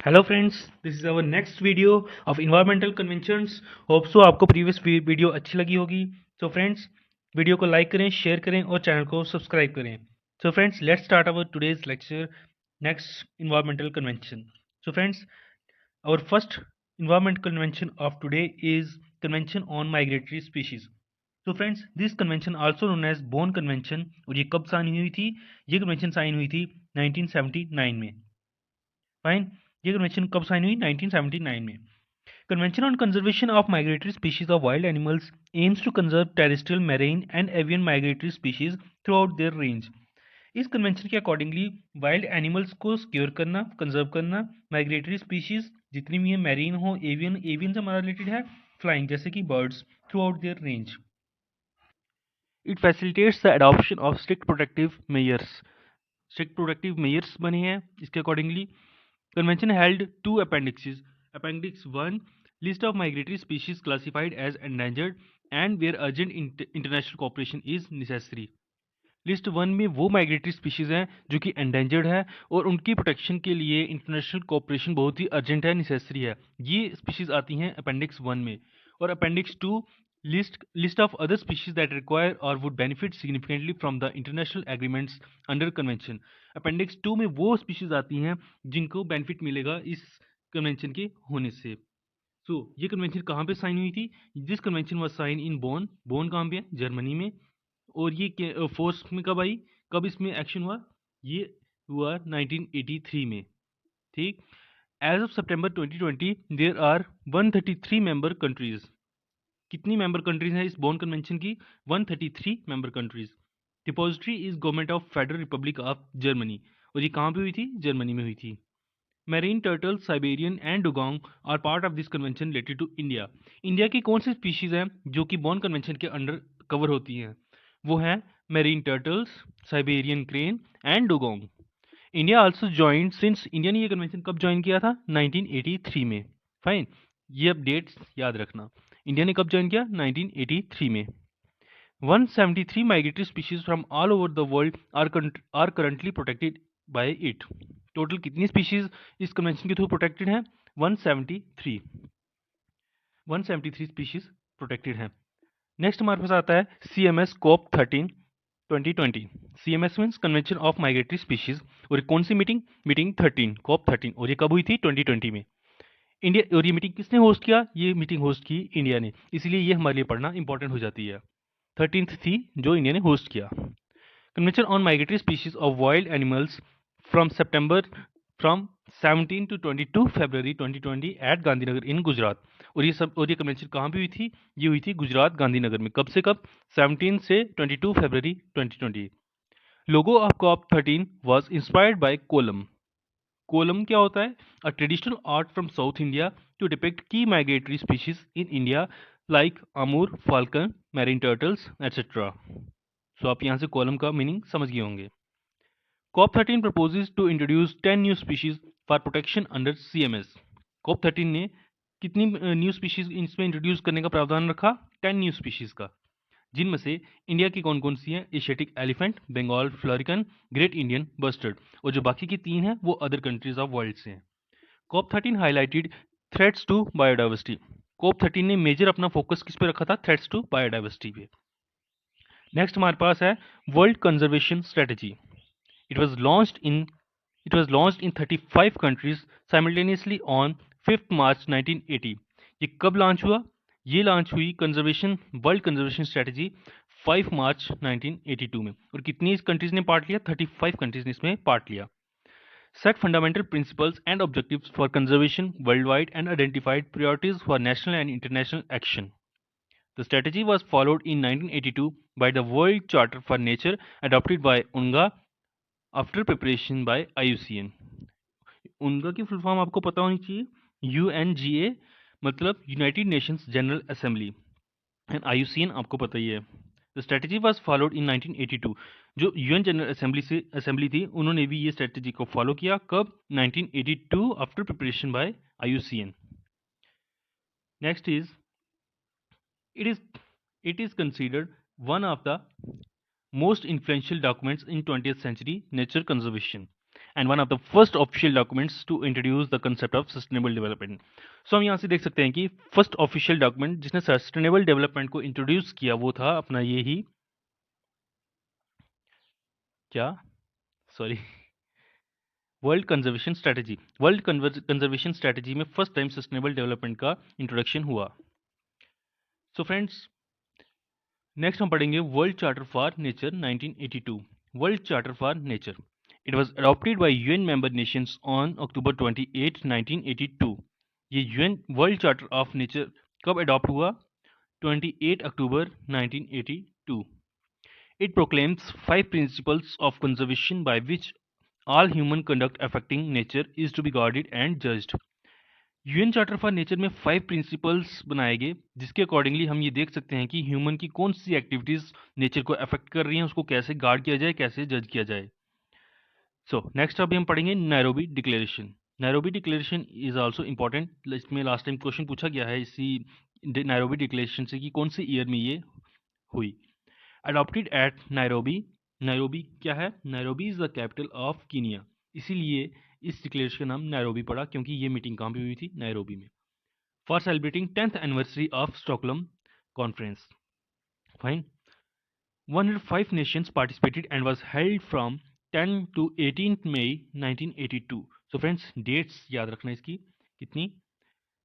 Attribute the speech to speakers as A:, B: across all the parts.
A: Hello friends, this is our next video of environmental conventions. Hope so आपको previous video अच्छी लगी होगी। So friends, video को like करें, शेयर करें और चैनल को सब्सक्राइब करें। So friends, let's start our today's lecture, next environmental convention. So friends, our first environmental convention of today is convention on migratory species. तो friends, this convention also known as Bonn convention, और ये कब sign हुई थी? ये convention sign हुई थी 1979 में। फाइन। ये कन्वेंशन कब साइन हुई? 1979 में। Convention on conservation of migratory species of wild animals aims to conserve terrestrial, marine and avian migratory species throughout their range. इस कन्वेंशन के अकॉर्डिंगली वाइल्ड एनिमल्स को सिक्योर करना, कंजर्व करना, migratory species जितनी भी है, मैरीन हो, avian, avian से हमारा रिलेटेड है फ्लाइंग जैसे कि birds, throughout their range. It facilitates the adoption of strict protective measures. Strict protective measures बने हैं इसके accordingly. Convention held two appendixes. Appendix 1, list of migratory species classified as endangered and where urgent international cooperation is necessary. List one में वो migratory species हैं जो कि endangered है और उनकी प्रोटेक्शन के लिए इंटरनेशनल कोऑपरेशन बहुत ही अर्जेंट है, नेसेसरी है। ये स्पीशीज आती हैं अपेंडिक्स वन में। और appendix two, list of other species that require or would benefit significantly from the international agreements under convention. Appendix two में वो स्पीशीज आती हैं जिनको बेनिफिट मिलेगा इस कन्वेंशन के होने से। ये कन्वेंशन कहाँ पे साइन हुई थी? This convention was sign in Bonn. Bonn कहाँ पे है? जर्मनी में। और ये फोर्स में कब आई, कब इसमें एक्शन हुआ? ये हुआ 1983 में। ठीक। As of September 2020 there are 133 member countries. कितनी मेंबर कंट्रीज हैं इस बोन कन्वेंशन की? 133 member countries. Depository is government of federal republic of Germany. और ये कहाँ पे हुई थी? जर्मनी में हुई थी। Marine turtle, Siberian and dugong are part of this convention related to India. India की कौन सी स्पीशीज हैं जो कि बॉन कन्वेंशन के अंडर कवर होती हैं? वो हैं marine turtles, Siberian crane and dugong. India also joint since, India ने ये कन्वेंशन कब ज्वाइन किया था? 1983 में। फाइन। ये अब डेट्स याद रखना। इंडिया ने कब ज्वाइन किया? 1983 में। 173 migratory species from all over the world are currently protected by it. Total कितनी स्पीशीज इस कन्वेंशन के थ्रू प्रोटेक्टेड हैं? 173। 173 स्पीशीज प्रोटेक्टेड हैं। नेक्स्ट हमारे पास आता है CMS COP 13 2020। CMS means convention of migratory species. और कौन सी मीटिंग? Meeting 13, COP 13। और ये कब हुई थी? 2020 में। इंडिया। और ये मीटिंग किसने होस्ट किया? ये मीटिंग होस्ट की इंडिया ने, इसलिए ये हमारे लिए पढ़ना इंपॉर्टेंट हो जाती है। 13th थी जो इंडिया ने होस्ट किया। Convention on migratory species of wild animals from September from 17 to 22 February 2020 at Gandhinagar in Gujarat. और ये कन्वेंशन कहाँ पे हुई थी? ये हुई थी गुजरात गांधीनगर में। कब से कब? 17 से 22 फरवरी 2020। Logo of COP 13 was inspired by kolam. Kolam क्या होता है? A traditional art from south India to depict की migratory species in India like Amur, falcon, marine turtles etcetera. So आप यहाँ से कॉलम का मीनिंग समझ गए होंगे। COP 13 proposes to introduce 10 new species for protection under CMS। COP 13 ने कितनी न्यू स्पीशीज इसमें इंट्रोड्यूस करने का प्रावधान रखा? 10 न्यू स्पीशीज का, जिनमें से इंडिया की कौन कौन सी हैं? Asiatic elephant, Bengal florican, great Indian bustard. और जो बाकी की 3 हैं वो अदर कंट्रीज ऑफ वर्ल्ड से हैं। COP 13 highlighted threats to biodiversity. COP 13 ने मेजर अपना फोकस किस पे रखा था? थ्रेट्स टू बायोडाइवर्सिटी पे। नेक्स्ट हमारे पास है world conservation strategy. It was launched in it was launched in 35 countries simultaneously on 5th March 1980। ये कब लॉन्च हुआ? ये लॉन्च हुई कंजर्वेशन, वर्ल्ड कंजर्वेशन स्ट्रेटजी 5 मार्च 1982 में। और कितनी कंट्रीज ने पार्ट लिया? 35 कंट्रीज ने इसमें पार्ट लिया। Set fundamental principles and objectives for conservation worldwide and identified priorities for national and international action। The strategy was followed in 1982 by the World Charter for Nature adopted by UNGA after preparation bye IUCN। उनका की full form आपको पता होनी चाहिए। UNGA मतलब United Nations general assembly, and IUCN आपको पता ही है। The strategy was followed in 1982। जो UN जनरल असेंबली थी, उन्होंने भी ये स्ट्रेटजी को फॉलो किया। कब? 1982 after preparation bye IUCN। Next is it is considered one of the most influential documents in 20th century nature conservation and one of the first official documents to introduce the concept of sustainable development. So हम यहाँ से देख सकते हैं कि first official document जिसने sustainable development को introduce किया वो था अपना ये ही क्या sorry world conservation strategy. World conservation strategy में फर्स्ट टाइम सस्टेनेबल डेवलपमेंट का इंट्रोडक्शन हुआ। सो फ्रेंड्स नेक्स्ट हम पढ़ेंगे world charter for nature 1982। World charter for nature it was adopted by UN member Nations on October 28 1982। ये UN world charter of nature कब adopt हुआ? 28 अक्टूबर 1982। It proclaims 5 principles of conservation by which all human conduct affecting nature is to be guarded and judged. UN charter for nature में 5 principles बनाए गए जिसके accordingly हम ये देख सकते हैं कि ह्यूमन की कौन सी एक्टिविटीज नेचर को अफेक्ट कर रही हैं, उसको कैसे गार्ड किया जाए, कैसे जज किया जाए। सो नेक्स्ट अभी हम पढ़ेंगे Nairobi declaration. Nairobi declaration is also important. इसमें लास्ट टाइम क्वेश्चन पूछा गया है इसी नैरोबी डिक्लेरेशन से कि कौन से ईयर में ये हुई। Adopted eight Nairobi. नायरोबी क्या है? Nairobi is the capital of Kenya, इसीलिए इस डिक्लेरेशन का नाम नायरोबी पड़ा क्योंकि ये मीटिंग कहाँ पे हुई थी? नायरोबी में। For celebrating 10th anniversary of Stockholm conference. Fine. 105 nations participated and was held from 10 to 18 May 1982। So friends dates याद रखना इसकी कितनी,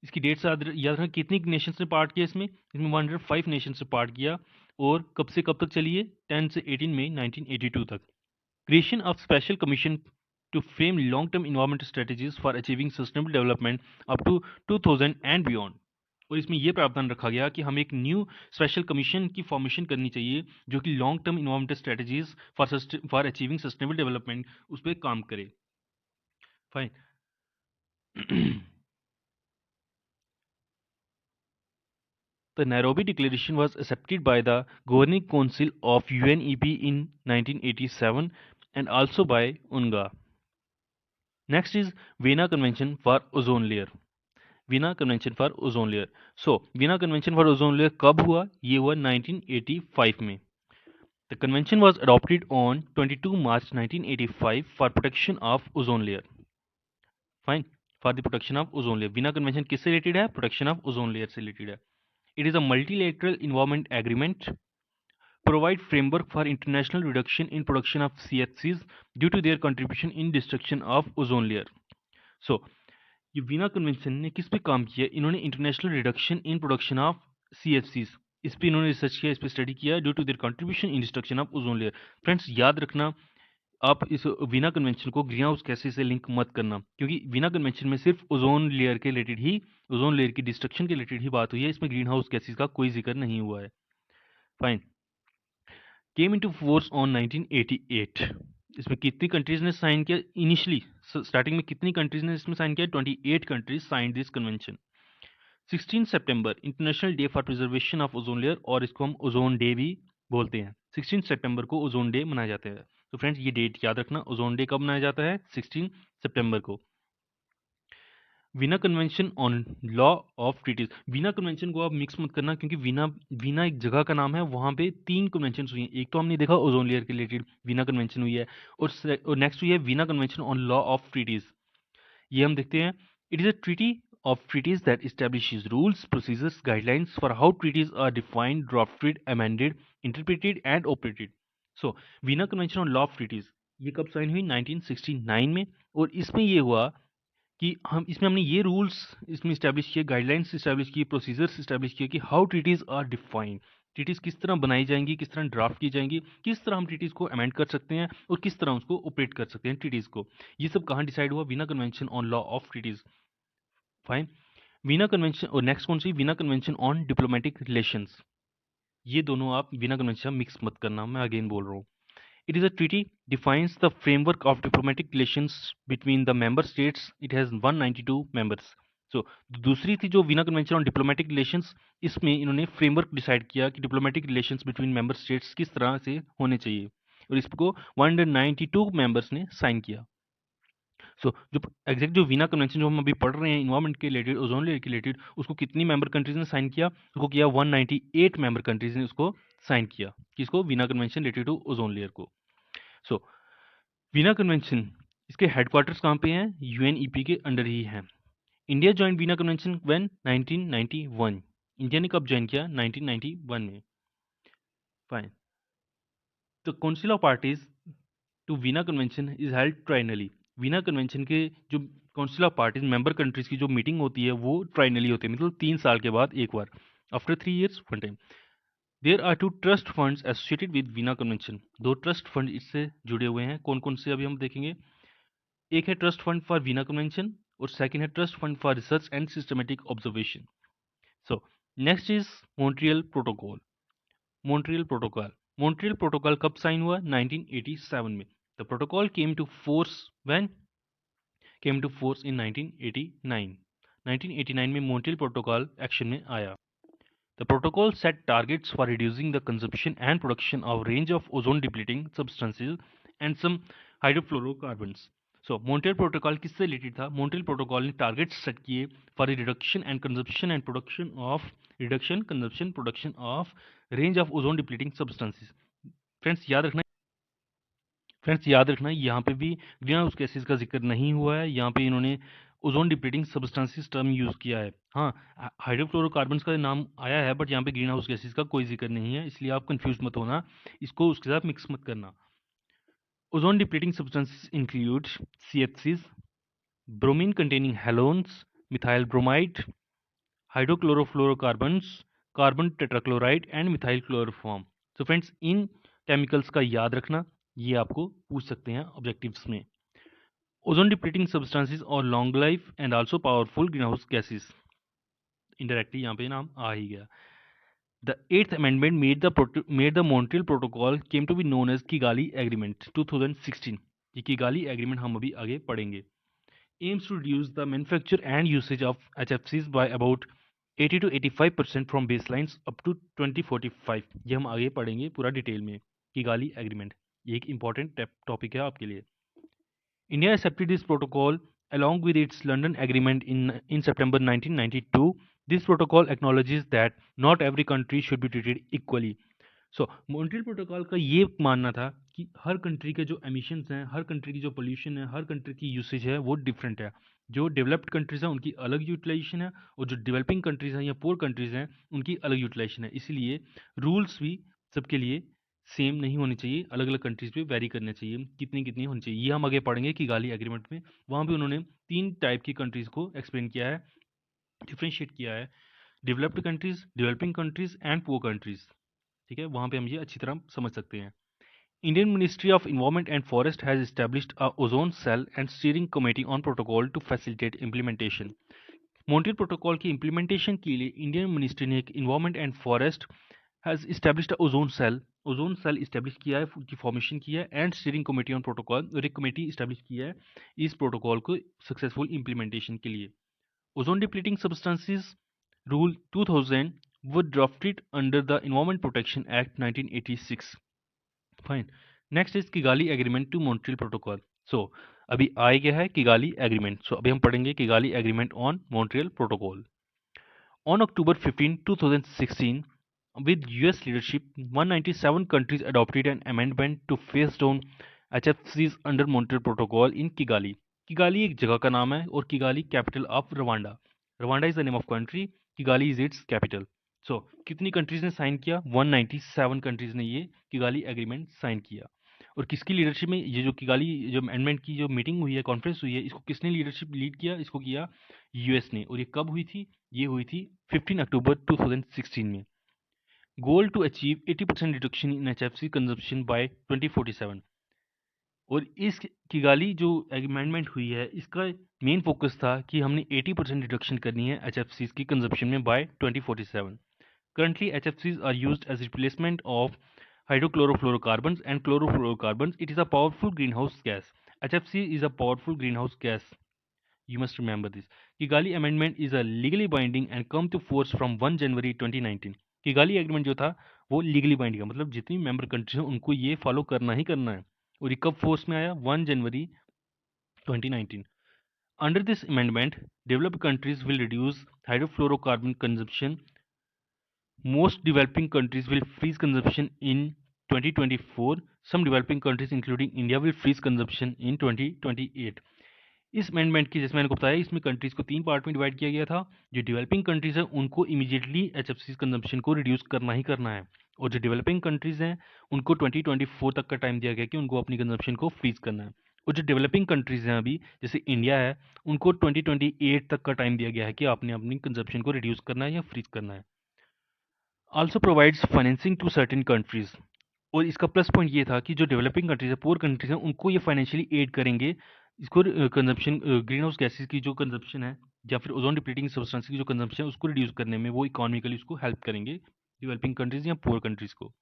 A: इसकी डेट्स याद रखना कितनी नेशंस ने पार्ट किया इसमें 105 नेशंस ने पार्ट किया और कब से कब तक चली है? 10 से 18 मई 1982 तक। Creation of special commission to frame long term environmental strategies for achieving sustainable development up to 2000 and beyond. और इसमें यह प्रावधान रखा गया कि हमें एक न्यू स्पेशल कमीशन की फॉर्मेशन करनी चाहिए जो कि long term environmental strategies for achieving sustainable development उस पर काम करे। Fine. The Nairobi Declaration was accepted by the Governing Council of UNEP in 1987 and also by UNGA. Next is Vienna Convention for Ozone Layer. Vienna Convention for Ozone Layer. So, Vienna Convention for Ozone Layer कब हुआ? ये हुआ 1985 में. The convention was adopted on 22 March 1985 for protection of ozone layer. Fine. For the protection of ozone layer. Vienna Convention किससे related है? Protection of ozone layer से related है. It is a multilateral environment agreement, provide framework for international reduction in production of CFCs due to their contribution in destruction of ozone layer. So, ये Veena convention ने किस पे काम किया? इन्होंने international reduction in production of CFCs इस पे इन्होंने रिसर्च किया, इस पे स्टडी किया due to their contribution in destruction of ozone layer. Friends याद रखना आप इस वीना कन्वेंशन को ग्रीन हाउस गैसेस से लिंक मत करना क्योंकि वीना कन्वेंशन में सिर्फ ओजोन लेयर के रिलेटेड ही, ओजोन लेयर की डिस्ट्रक्शन के रिलेटेड ही बात हुई है, इसमें ग्रीन हाउस गैसेस का कोई जिक्र नहीं हुआ है। Fine. Came into force on 1988। इसमें कितनी कंट्रीज ने साइन किया? इनिशियली स्टार्टिंग में कितनी कंट्रीज ने इसमें साइन किया? 28 कंट्रीज साइन दिस कन्वेंशन। 16 सितंबर international day for preservation of ozone layer और इसको हम ओजोन डे भी बोलते हैं। 16 सितंबर को ओजोन डे मनाया जाता है। तो फ्रेंड्स ये डेट याद रखना, ओजोन डे कब मनाया जाता है? 16 सितंबर को। Vienna convention on law of treaties. Vienna convention को आप मिक्स मत करना क्योंकि वीना एक जगह का नाम है, वहां पे 3 कन्वेंशन हुई हैं। एक तो हमने देखा ओजोन लेयर के रिलेटेड वीना कन्वेंशन हुई है और नेक्स्ट हुई है Vienna convention on law of treaties. ये हम देखते हैं। It is a treaty of treaties that establishes rules, procedures, guidelines for how treaties are defined, drafted, amended, interpreted and operated. So, Vienna Convention on Law of Treaties ये कब sign हुई? 1969 में। और इसमें ये हुआ कि हमने ये रूल्स इसमें इस्टेब्लिश किए, गाइडलाइंस इस्टेब्लिश किए, प्रोसीजर्स इस्टेब्लिश किए कि how treaties are defined, treaties किस तरह बनाई जाएंगी, किस तरह ड्राफ्ट की जाएंगी, किस तरह हम ट्रीटीज को अमेंड कर सकते हैं और किस तरह उसको ऑपरेट कर सकते हैं ट्रीटीज को। ये सब कहाँ डिसाइड हुआ? Vienna convention on law of treaties. Fine. Vienna convention और नेक्स्ट कौन सी? Vienna convention on diplomatic relations. ये दोनों आप वीना कन्वेंशन मिक्स मत करना, मैं अगेन बोल रहा हूँ। It is a treaty defines the framework of diplomatic relations between the member states. It has 192 members. So दूसरी थी जो Vienna convention on diplomatic relations, इसमें इन्होंने फ्रेमवर्क डिसाइड किया कि diplomatic relations between member states किस तरह से होने चाहिए और इसको 192 मेंबर्स ने साइन किया। सो जो एग्जैक्ट जो वीना कन्वेंशन जो हम अभी पढ़ रहे हैं इन्वायरमेंट के रिलेटेड, ओजोन लेयर के रिलेटेड, उसको कितनी मेंबर कंट्रीज ने साइन किया? उसको किया 198 मेंबर कंट्रीज ने उसको साइन किया, किसको? Vienna convention related to ozone layer को। सो वीना कन्वेंशन इसके हेडक्वार्टर्स कहाँ पे हैं? यूएनईपी के अंडर ही हैं। India join Vienna convention when? 1991। India ने कब ज्वाइन किया? 1991 में। Fine. The council of parties to Vienna convention is held triennially. Vienna convention के जो council of parties member countries की जो मीटिंग होती है वो ट्राइनली होती है, मतलब 3 साल के बाद एक बार, after 3 years one time. There are 2 trust funds associated with Vienna convention. 2 trust fund इससे जुड़े हुए हैं। कौन कौन से अभी हम देखेंगे। एक है trust fund for Vienna convention और सेकंड है trust fund for research and systematic observation. So next is Montreal protocol. Montreal protocol. Montreal protocol कब साइन हुआ? 1987 में। The protocol came to force when? Came to force in 1989। 1989 में Montreal protocol action में आया। The protocol set targets for reducing the consumption and production of range of ozone depleting substances and some hydrofluorocarbons. So Montreal Protocol किससे related था? Montreal Protocol ने targets set किए for reduction and consumption and production of reduction consumption production of range of ozone depleting substances. Friends याद रखना यहाँ पे भी green house gases का जिक्र नहीं हुआ है। यहाँ पे इन्होंने ozone depleting substances term use किया है। हाँ, हाइड्रोफ्लोरोकार्बन्स का नाम आया है बट यहाँ पे ग्रीन हाउस गैसेज का कोई जिक्र नहीं है, इसलिए आप कंफ्यूज मत होना, इसको उसके साथ मिक्स मत करना। Ozone depleting substances include CFCs, bromine containing halons, methyl bromide, hydrochlorofluorocarbons, carbon tetrachloride and methyl chloroform. तो फ्रेंड्स इन केमिकल्स का याद रखना, ये आपको पूछ सकते हैं ऑब्जेक्टिव्स में। ओजोन डिप्लीटिंग सब्सटेंसेस और long life and also powerful green house gases, indirectly यहाँ पे नाम आ ही गया। The 8th amendment made the Montreal Protocol came to be known as Kigali Agreement 2016। ये किगाली एग्रीमेंट हम अभी आगे पढ़ेंगे। aims to reduce the manufacture and usage of HFCs by about 80 to 85% from baselines up to 2045। ये हम आगे पढ़ेंगे पूरा डिटेल में। किगाली एग्रीमेंट ये एक इंपॉर्टेंट टॉपिक है आपके लिए। India accepted this protocol along with its London Agreement in September 1992. This protocol acknowledges that not every country should be treated equally. So Montreal protocol का ये मानना था कि हर कंट्री के जो एमिशंस हैं, हर कंट्री की जो पोल्यूशन है, हर कंट्री की यूसेज है वो डिफरेंट है। जो डेवलप्ड कंट्रीज हैं उनकी अलग यूटिलाइजेशन है और जो डेवलपिंग कंट्रीज हैं या पुअर कंट्रीज हैं उनकी अलग यूटिलाइजेशन है। इसलिए रूल्स भी सबके लिए सेम नहीं होने चाहिए, अलग अलग कंट्रीज पे वेरी करने चाहिए, कितनी कितनी होनी चाहिए। ये हम आगे पढ़ेंगे कि गाली एग्रीमेंट में। वहाँ भी उन्होंने 3 टाइप की कंट्रीज को एक्सप्लेन किया है, डिफ्रेंशिएट किया है, developed countries, developing countries and poor countries. ठीक है, वहाँ पे हम ये अच्छी तरह समझ सकते हैं। Indian Ministry of Environment and Forest has established a ozone cell and steering committee on protocol to facilitate implementation। Montreal protocol की इम्प्लीमेंटेशन के लिए इंडियन मिनिस्ट्री ने एक environment and forest has established ozone cell establish किया है, की formation किया है and steering committee on protocol, और एक कमेटी इस्टेब्लिश किया है इस प्रोटोकॉल को सक्सेसफुल इम्प्लीमेंटेशन के लिए। Ozone depleting substances rule 2000 were drafted under the Environment Protection Act 1986। Fine. Next is Kigali agreement to Montreal protocol. So अभी आ गया है किगाली एग्रीमेंट। सो अभी हम पढ़ेंगे Kigali agreement on Montreal protocol. On October 15, 2016, with US leadership, 197 countries adopted an amendment to phase down HFCs under Montreal Protocol in Kigali। Kigali एक जगह का नाम है और Kigali capital of Rwanda. Rwanda is the name of country, Kigali is its capital. So कितनी countries ने sign किया? 197 countries ने ये किगाली एग्रीमेंट साइन किया। और किसकी लीडरशिप में ये जो किगाली जो अमेंडमेंट की जो मीटिंग हुई है, कॉन्फ्रेंस हुई है, इसको किसने लीडरशिप लीड किया? इसको किया यूएस ने। और ये कब हुई थी? ये हुई थी 15 अक्टूबर 2016 में। Goal to achieve 80% reduction in HFC consumption by 2047। और इस किगाली जो अमेंडमेंट हुई है इसका मेन फोकस था कि हमने 80% रिडक्शन करनी है HFCs की कंजप्शन में bye 2047। Currently, HFCs are used as replacement of hydrochlorofluorocarbons and chlorofluorocarbons. It is a powerful greenhouse gas. HFC is a powerful greenhouse gas. You must remember this. Kigali Amendment is a legally binding and come to force from 1 January 2019। Kigali agreement जो था वो legally binding है, मतलब जितनी member countries हैं उनको ये follow करना ही करना है। और ये कब फोर्स में आया? 1 जनवरी 2019। Under this amendment, developed countries will reduce hydrofluorocarbon consumption. Most developing countries will freeze consumption in 2024 some developing countries including India will freeze consumption in 2028. इस अमेंडमेंट की जैसे मैंने को बताया इसमें कंट्रीज को 3 पार्ट में डिवाइड किया गया था। जो डेवलपिंग कंट्रीज है उनको इमीडिएटली एचएफसी कंजम्पशन को रिड्यूस करना ही करना है, और जो डेवलपिंग कंट्रीज हैं उनको 2024 तक का टाइम दिया गया कि उनको अपनी कंजम्पशन को फ्रीज करना है। और जो डेवलपिंग कंट्रीज हैं अभी जैसे इंडिया है उनको 2028 तक का टाइम दिया गया है कि आपने अपनी कंजम्पशन को रिड्यूस करना है या फ्रीज करना है। Also provides financing to certain countries, और इसका प्लस पॉइंट ये था कि जो डेवलपिंग कंट्रीज है पुअर कंट्रीज हैं उनको ये फाइनेंशियली एड करेंगे इसको कंजप्शन ग्रीन हाउस गैसेज की जो कंजप्शन है या फिर ओजोन डिप्लीटिंग सब्सटेंस की जो कंजप्शन है उसको रिड्यूस करने में वो इकोनॉमिकली उसको हेल्प करेंगे डेवलपिंग कंट्रीज या पुअर कंट्रीज को।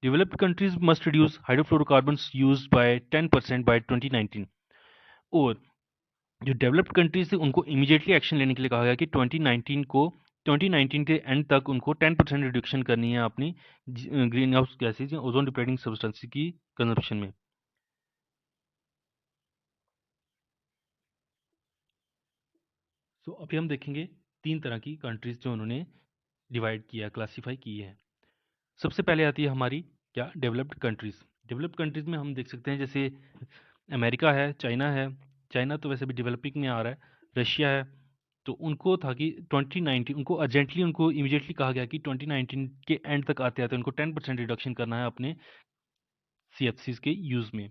A: Developed countries must reduce hydrofluorocarbons used by 10% by 2019, और जो डेवलप्ड कंट्रीज थे उनको इमीडिएटली एक्शन लेने के लिए कहा गया कि 2019 के एंड तक उनको 10% रिडक्शन करनी है अपनी ग्रीन हाउस गैसेज या ओजोन डिप्लीटिंग सब्सटेंस की कंजप्शन में। सो अभी हम देखेंगे 3 तरह की कंट्रीज जो उन्होंने डिवाइड किया क्लासीफाई की है। सबसे पहले आती है हमारी क्या डेवलप्ड कंट्रीज। डेवलप्ड कंट्रीज में हम देख सकते हैं जैसे अमेरिका है, चाइना है। चाइना तो वैसे भी डेवलपिंग में आ रहा है। रशिया है। तो उनको था कि 2019 उनको अर्जेंटली उनको इमीडिएटली कहा गया कि 2019 के एंड तक आते आते उनको 10% रिडक्शन करना है अपने सीएफसीज के यूज़ में।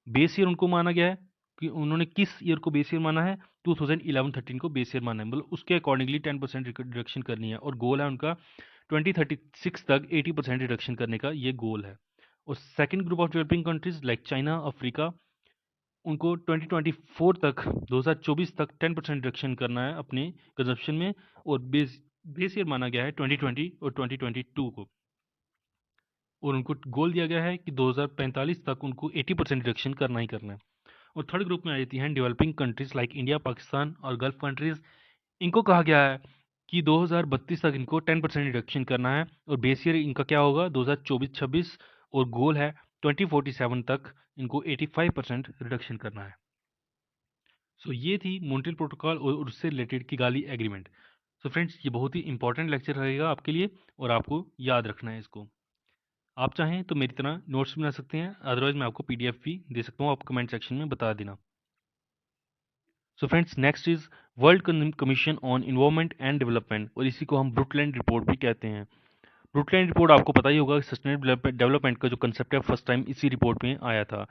A: बेस ईयर उनको माना गया है कि उन्होंने किस ईयर को बेस ईयर माना है, 2011-13 को बेस ईयर माना है, मतलब उसके अकॉर्डिंगली 10% रिडक्शन करनी है, और गोल है उनका 2036 तक 80% रिडक्शन करने का ये गोल है। और second group of developing countries like China, Africa, उनको 2024 तक 2024 तक 10% रिडक्शन करना है अपने कंजप्शन में, और बेस ईयर माना गया है 2020 और 2022 को, और उनको गोल दिया गया है कि 2045 तक उनको 80% रिडक्शन करना ही करना है। और थर्ड ग्रुप में आ जाती हैं developing countries like India, Pakistan और गल्फ कंट्रीज। इनको कहा गया है कि 2032 तक इनको 10% रिडक्शन करना है, और बेस ईयर इनका क्या होगा 2024-26, और गोल है 2047 तक इनको 85% रिडक्शन करना है। सो ये थी मॉन्ट्रियल प्रोटोकॉल और उससे related Kigali agreement. So friends ये बहुत ही इंपॉर्टेंट लेक्चर रहेगा आपके लिए, और आपको याद रखना है इसको। आप चाहें तो मेरी तरह नोट्स बना सकते हैं, अदरवाइज मैं आपको पीडीएफ भी दे सकता हूँ, आप कमेंट सेक्शन में बता देना। सो friends next is world commission on environment and development, और इसी को हम ब्रुकलैंड रिपोर्ट भी कहते हैं। ब्रुकलैंड रिपोर्ट आपको पता ही होगा, सस्टेनेबल डेवलपमेंट का जो कंसेप्ट है फर्स्ट टाइम इसी रिपोर्ट में आया था।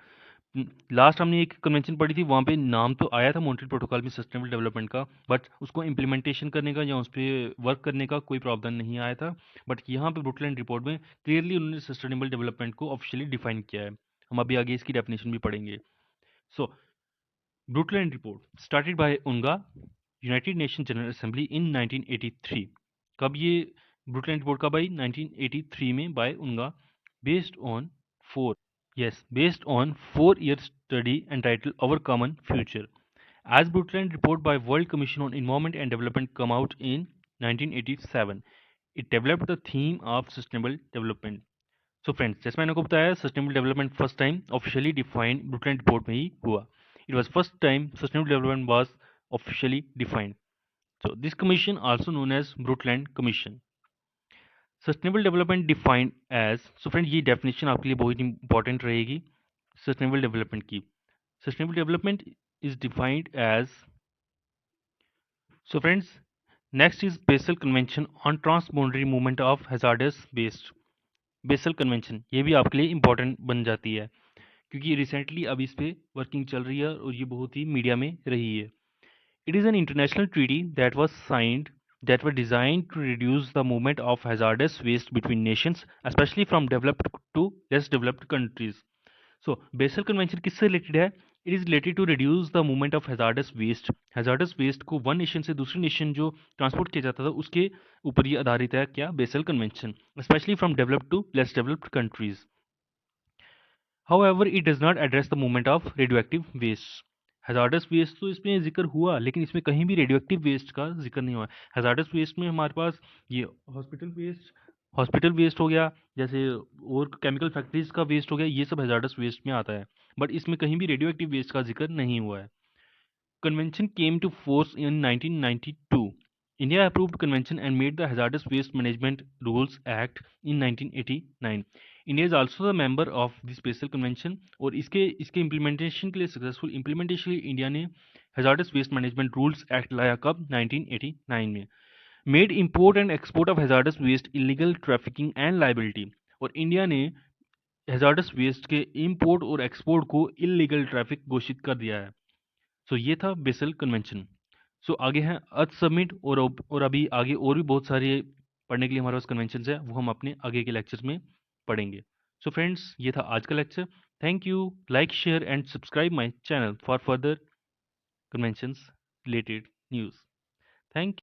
A: लास्ट हमने एक कन्वेंशन पढ़ी थी, वहाँ पे नाम तो आया था मॉन्ट्रियल प्रोटोकॉल में सस्टेनेबल डेवलपमेंट का, बट उसको इम्प्लीमेंटेशन करने का या उस पर वर्क करने का कोई प्रावधान नहीं आया था। बट यहाँ पे ब्रुकलैंड रिपोर्ट में क्लियरली उन्होंने सस्टेनेबल डेवलपमेंट को ऑफिशियली डिफाइन किया है। हम अभी आगे इसकी डेफिनेशन भी पढ़ेंगे। So Brundtland report started by UNGA, United Nation general assembly in 1983। कब ये ब्रुकलैंड रिपोर्ट कब आई? 1983 में by UNGA, based on 4 year study entitled Our Common Future. As Brundtland report by World Commission on Environment and Development come out in 1987, it developed the theme of sustainable development. So friends, जैसे मैंने आपको बताया sustainable development first time officially defined Brundtland report में ही हुआ. It was first time sustainable development was officially defined. So this commission also known as Brundtland Commission. Sustainable development defined as, so friend ये definition आपके लिए बहुत important रहेगी sustainable development की। Sustainable development is defined as, so friends next is Basel convention on transboundary movement of hazardous waste. Basel convention ये भी आपके लिए इंपॉर्टेंट बन जाती है क्योंकि रिसेंटली अब इस पे वर्किंग चल रही है और ये बहुत ही मीडिया में रही है। It is an international treaty that was signed that were designed to reduce the movement of hazardous waste between nations, especially from developed to less developed countries. So, Basel Convention किससे related है? It is related to reduce the movement of hazardous waste. Hazardous waste को one nation से दूसरी nation जो transport किया जाता था उसके ऊपर ये आधारित है क्या? Basel Convention, especially from developed to less developed countries. However, it does not address the movement of radioactive waste. Hazardous waste तो इसमें जिक्र हुआ लेकिन इसमें कहीं भी रेडियोएक्टिव वेस्ट का जिक्र नहीं हुआ। हैजार्डस वेस्ट में हमारे पास ये हॉस्पिटल वेस्ट हो गया, जैसे और केमिकल फैक्ट्रीज का वेस्ट हो गया, ये सब हैजार्डस वेस्ट में आता है, बट इसमें कहीं भी रेडियोएक्टिव वेस्ट का जिक्र नहीं हुआ है। Convention came to force in 1992 India approved convention and made the Hazardous Waste Management Rules Act in 1989. India is also the member of the Special Convention और इसके इम्प्लीमेंटेशन के लिए सक्सेसफुल इम्प्लीमेंटेशन के लिए इंडिया ने Hazardous Waste Management Rules Act लाया कब 1989 में. Made import and export of hazardous waste illegal trafficking and liability. और इंडिया ने hazardous waste के import और export को illegal traffic घोषित कर दिया है. सो ये था बेसल कन्वेंशन. सो आगे हैं अर्थ समिट और अभी आगे और भी बहुत सारे पढ़ने के लिए हमारे पास कन्वेंशन है, वो हम अपने आगे के लेक्चर्स में पढ़ेंगे. सो फ्रेंड्स, ये था आज का lecture. Thank you. Like, share and subscribe my channel for further conventions related news. Thank